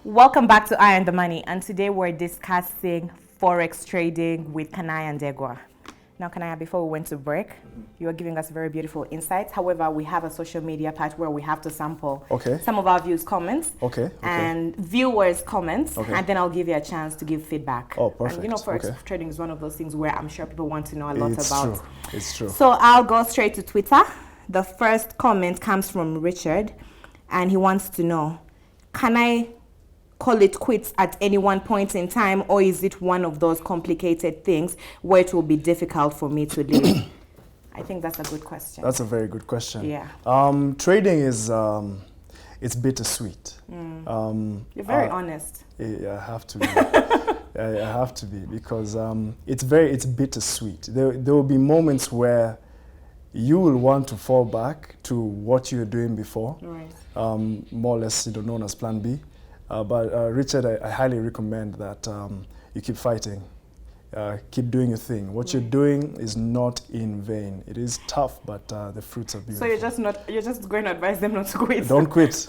Welcome back to Eye on the Money, and today we're discussing Forex trading with Kanaya and Degwa. Now, Kanaya, before we went to break, you were giving us very beautiful insights. However, we have a social media part where we have to sample some of our viewers' comments and viewers' comments, and then I'll give you a chance to give feedback. Oh, perfect. And you know, Forex trading is one of those things where I'm sure people want to know a lot about. True. It's true. So I'll go straight to Twitter. The first comment comes from Richard, and he wants to know, can I call it quits at any one point in time, or is it one of those complicated things where it will be difficult for me to leave? I think that's a good question. That's a very good question. Yeah. Trading is it's bittersweet. You're very honest. I have to be. I have to be, because it's bittersweet. There will be moments where you will want to fall back to what you were doing before, right? More or less, known as Plan B. But Richard, I highly recommend that you keep fighting, keep doing your thing. What you're doing is not in vain. It is tough, but the fruits are beautiful. So you're just going to advise them not to quit. Don't quit.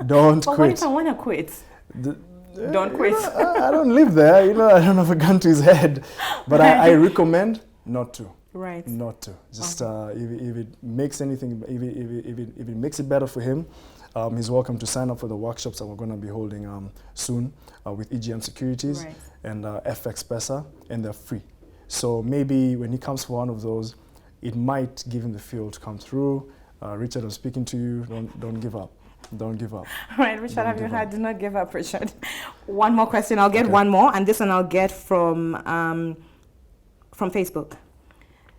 Don't but quit. What if I want to quit? Don't quit. I don't live there. I don't have a gun to his head, but I recommend not to. Right. Not to. Just if it makes anything, if it makes it better for him. He's welcome to sign up for the workshops that we're going to be holding soon with EGM Securities and FX Pesa, and they're free. So maybe when he comes for one of those, it might give him the feel to come through. Richard, I'm speaking to you. Don't give up. Don't give up. All right, Richard, have you heard? Do not give up, Richard. One more question. I'll get one more, and this one I'll get from Facebook.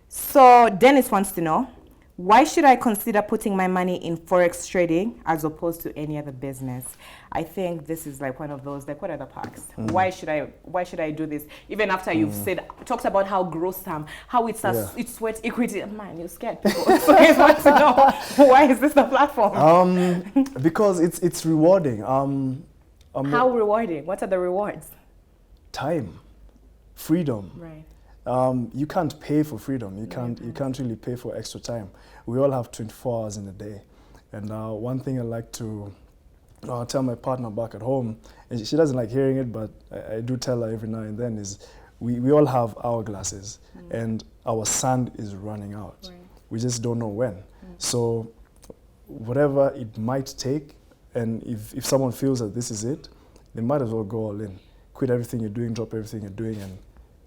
So Dennis wants to know, why should I consider putting my money in Forex trading as opposed to any other business? I think this is like one of those, like, what are the perks? Why should I do this? Even after you've talked about how gruesome, how it's sweat equity. Man, you scared people. So I want to know, why is this the platform? Because it's rewarding. How rewarding? What are the rewards? Time, freedom. Right. You can't pay for freedom. You can't really pay for extra time. We all have 24 hours in a day. And one thing I like to tell my partner back at home, and she doesn't like hearing it, but I do tell her every now and then, is we all have hourglasses, and our sand is running out. Right. We just don't know when. So whatever it might take, and if someone feels that this is it, they might as well go all in. Quit everything you're doing, drop everything you're doing, and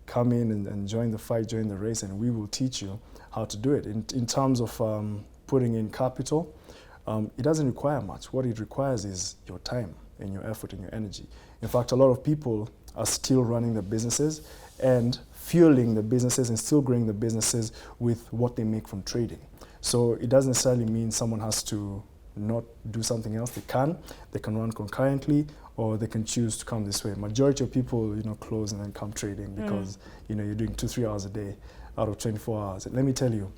come in and join the fight, join the race, and we will teach you how to do it. In terms of putting in capital, it doesn't require much. What it requires is your time and your effort and your energy. In fact, a lot of people are still running their businesses and fueling the businesses and still growing the businesses with what they make from trading. So it doesn't necessarily mean someone has to not do something else. They can run concurrently, or they can choose to come this way. Majority of people, close and then come trading because, you're doing 2-3 hours a day out of 24 hours. And let me tell you,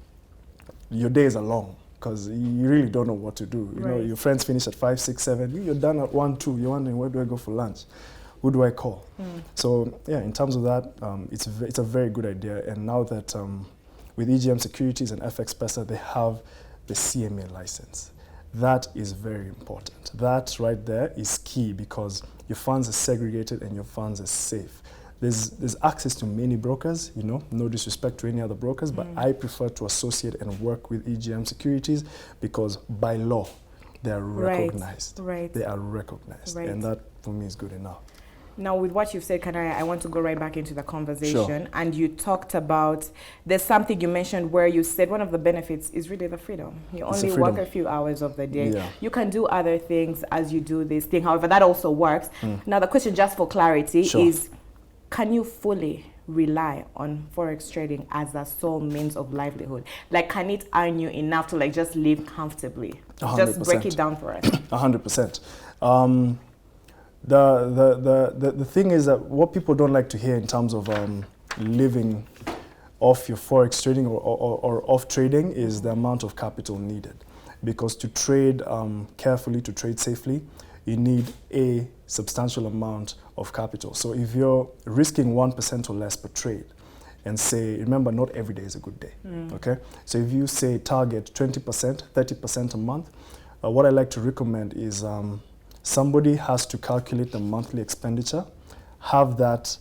your days are long because you really don't know what to do. Your friends finish at 5, 6, 7. You're done at 1, 2. You're wondering, where do I go for lunch? Who do I call? So, in terms of that, it's a very good idea. And now that with EGM Securities and FX Pesa, they have the CMA license. That is very important. That right there is key because your funds are segregated and your funds are safe. There's access to many brokers, no disrespect to any other brokers, but I prefer to associate and work with EGM Securities because by law, they are recognized. Right. They are recognized. Right. And that for me is good enough. Now, with what you've said, I want to go right back into the conversation. Sure. And you talked about, there's something you mentioned where you said one of the benefits is really the freedom. You only work a few hours of the day. Yeah. You can do other things as you do this thing. However, that also works. Now, the question, just for clarity, is can you fully rely on Forex trading as a sole means of livelihood? Like, can it earn you enough to just live comfortably? 100%. Just break it down for us. 100%. The thing is that what people don't like to hear in terms of living off your Forex trading or off trading is the amount of capital needed. Because to trade carefully, to trade safely, you need a substantial amount of capital. So if you're risking 1% or less per trade, and say, remember, not every day is a good day, okay? So if you say target 20%, 30% a month, what I like to recommend is somebody has to calculate the monthly expenditure, have that,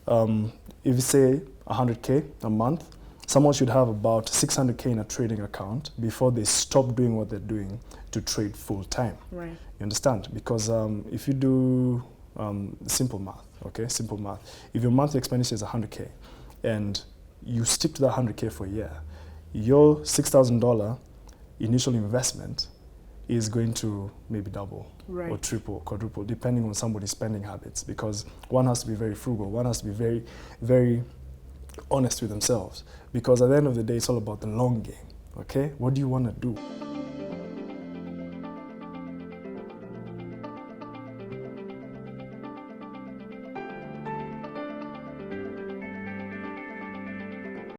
if you say 100K a month, someone should have about 600K in a trading account before they stop doing what they're doing to trade full time. Right. You understand? Because if you do simple math, okay, simple math, if your monthly expenditure is 100K and you stick to that 100K for a year, your $6,000 initial investment is going to maybe double, right, or triple, quadruple, depending on somebody's spending habits, because one has to be very frugal, one has to be very, very honest with themselves, because at the end of the day, it's all about the long game, okay? What do you want to do?